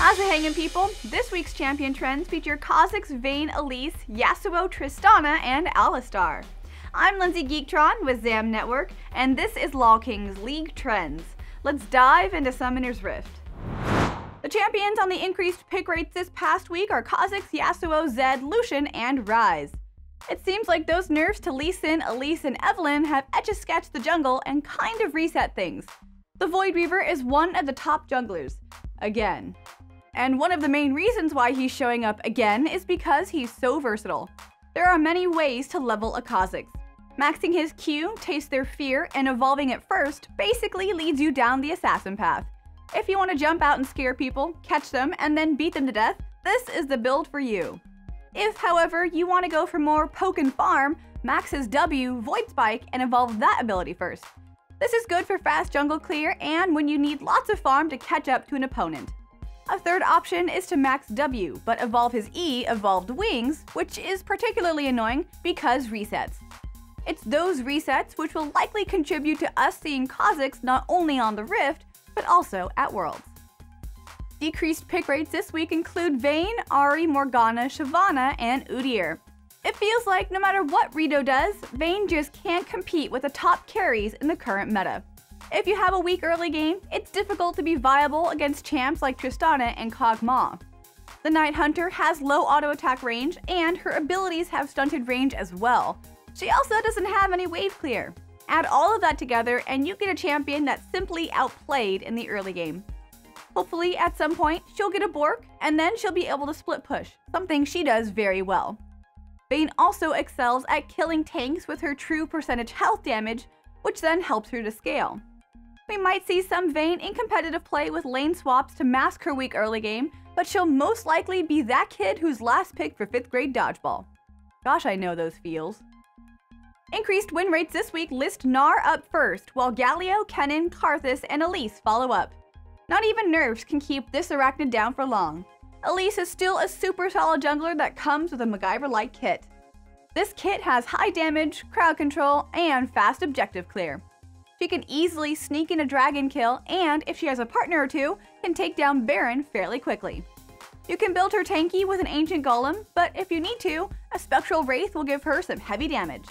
How's it hanging, people? This week's champion trends feature Kha'Zix, Vayne, Elise, Yasuo, Tristana, and Alistar. I'm Lindsay Geektron with ZAM Network, and this is LolKing's League Trends. Let's dive into Summoner's Rift. The champions on the increased pick rates this past week are Kha'Zix, Yasuo, Zed, Lucian, and Ryze. It seems like those nerfs to Lee Sin, Elise, and Evelynn have etch-a-sketched the jungle and kind of reset things. The Void Reaver is one of the top junglers. Again. And one of the main reasons why he's showing up again is because he's so versatile. There are many ways to level a Kha'Zix. Maxing his Q, Taste Their Fear, and evolving it first basically leads you down the assassin path. If you want to jump out and scare people, catch them, and then beat them to death, this is the build for you. If, however, you want to go for more poke and farm, max his W, Void Spike, and evolve that ability first. This is good for fast jungle clear and when you need lots of farm to catch up to an opponent. A third option is to max W, but evolve his E, Evolved Wings, which is particularly annoying because resets. It's those resets which will likely contribute to us seeing Kha'Zix not only on the Rift, but also at Worlds. Decreased pick rates this week include Vayne, Ahri, Morgana, Shyvana, and Udyr. It feels like no matter what Rito does, Vayne just can't compete with the top carries in the current meta. If you have a weak early game, it's difficult to be viable against champs like Tristana and Kog'Maw. The Night Hunter has low auto attack range, and her abilities have stunted range as well. She also doesn't have any wave clear. Add all of that together and you get a champion that's simply outplayed in the early game. Hopefully at some point she'll get a Bork and then she'll be able to split push, something she does very well. Vayne also excels at killing tanks with her true percentage health damage, which then helps her to scale. We might see some Vayne in competitive play with lane swaps to mask her weak early game, but she'll most likely be that kid who's last picked for 5th grade dodgeball. Gosh, I know those feels. Increased win rates this week list Gnar up first, while Galio, Kennen, Karthus, and Elise follow up. Not even nerfs can keep this arachnid down for long. Elise is still a super solid jungler that comes with a MacGyver-like kit. This kit has high damage, crowd control, and fast objective clear. She can easily sneak in a dragon kill, and if she has a partner or two, can take down Baron fairly quickly. You can build her tanky with an Ancient Golem, but if you need to, a Spectral Wraith will give her some heavy damage.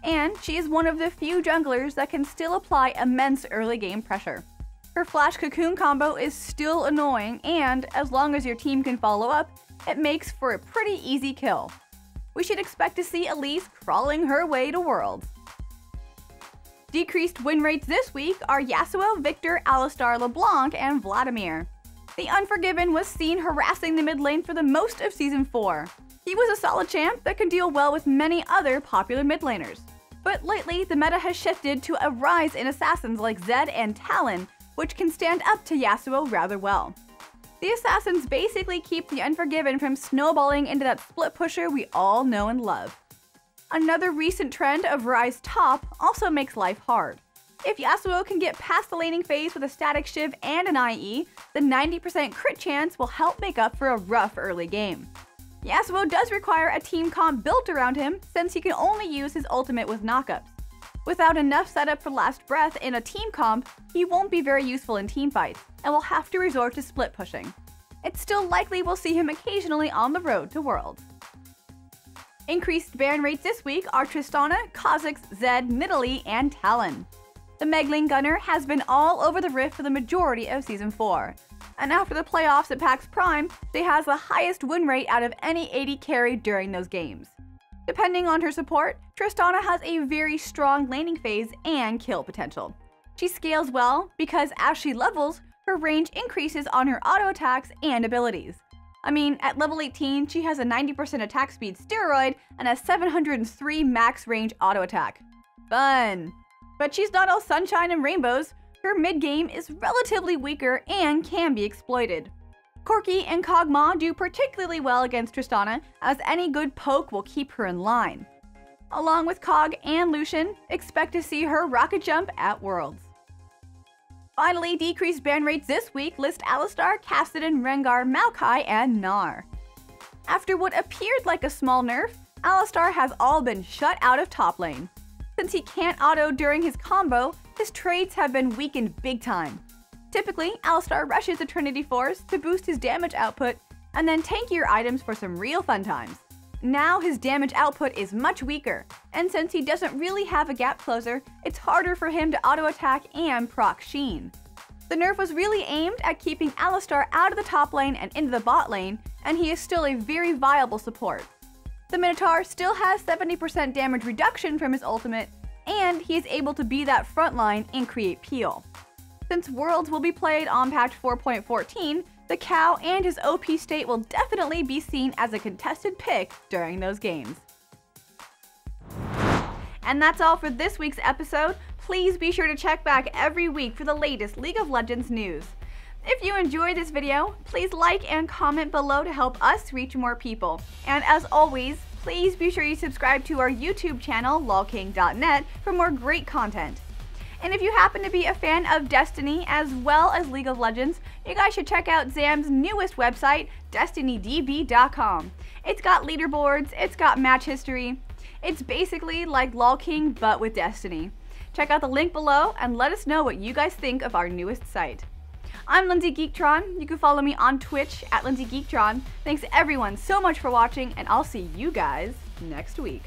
And she is one of the few junglers that can still apply immense early game pressure. Her Flash Cocoon combo is still annoying, and as long as your team can follow up, it makes for a pretty easy kill. We should expect to see Elise crawling her way to Worlds. Decreased win rates this week are Yasuo, Victor, Alistar, LeBlanc, and Vladimir. The Unforgiven was seen harassing the mid lane for the most of Season 4. He was a solid champ that can deal well with many other popular mid laners. But lately, the meta has shifted to a rise in assassins like Zed and Talon, which can stand up to Yasuo rather well. The assassins basically keep the Unforgiven from snowballing into that split pusher we all know and love. Another recent trend of Rise top also makes life hard. If Yasuo can get past the laning phase with a static shiv and an IE, the 90% crit chance will help make up for a rough early game. Yasuo does require a team comp built around him since he can only use his ultimate with knockups. Without enough setup for last breath in a team comp, he won't be very useful in teamfights and will have to resort to split pushing. It's still likely we'll see him occasionally on the road to Worlds. Increased ban rates this week are Tristana, Kha'Zix, Zed, Nidalee, and Talon. The Megling Gunner has been all over the Rift for the majority of Season 4. And after the playoffs at PAX Prime, she has the highest win rate out of any AD carry during those games. Depending on her support, Tristana has a very strong laning phase and kill potential. She scales well because as she levels, her range increases on her auto attacks and abilities. I mean, at level 18, she has a 90% attack speed steroid and a 703 max range auto attack. Fun! But she's not all sunshine and rainbows. Her mid-game is relatively weaker and can be exploited. Corki and Kog'Maw do particularly well against Tristana, as any good poke will keep her in line. Along with Kog and Lucian, expect to see her rocket jump at Worlds. Finally, decreased ban rates this week list Alistar, Kassadin, Rengar, Maokai, and Gnar. After what appeared like a small nerf, Alistar has all been shut out of top lane. Since he can't auto during his combo, his trades have been weakened big time. Typically, Alistar rushes the Trinity Force to boost his damage output and then tankier items for some real fun times. Now his damage output is much weaker, and since he doesn't really have a gap closer, it's harder for him to auto-attack and proc Sheen. The nerf was really aimed at keeping Alistar out of the top lane and into the bot lane, and he is still a very viable support. The Minotaur still has 70% damage reduction from his ultimate, and he is able to be that front line and create peel. Since Worlds will be played on patch 4.14, the Cow and his OP state will definitely be seen as a contested pick during those games. And that's all for this week's episode. Please be sure to check back every week for the latest League of Legends news. If you enjoyed this video, please like and comment below to help us reach more people. And as always, please be sure you subscribe to our YouTube channel, LolKing.net, for more great content. And if you happen to be a fan of Destiny as well as League of Legends, you guys should check out Zam's newest website, DestinyDB.com. It's got leaderboards, it's got match history. It's basically like LolKing but with Destiny. Check out the link below and let us know what you guys think of our newest site. I'm Lindsay Geektron. You can follow me on Twitch at Lindsay Geektron. Thanks everyone so much for watching, and I'll see you guys next week.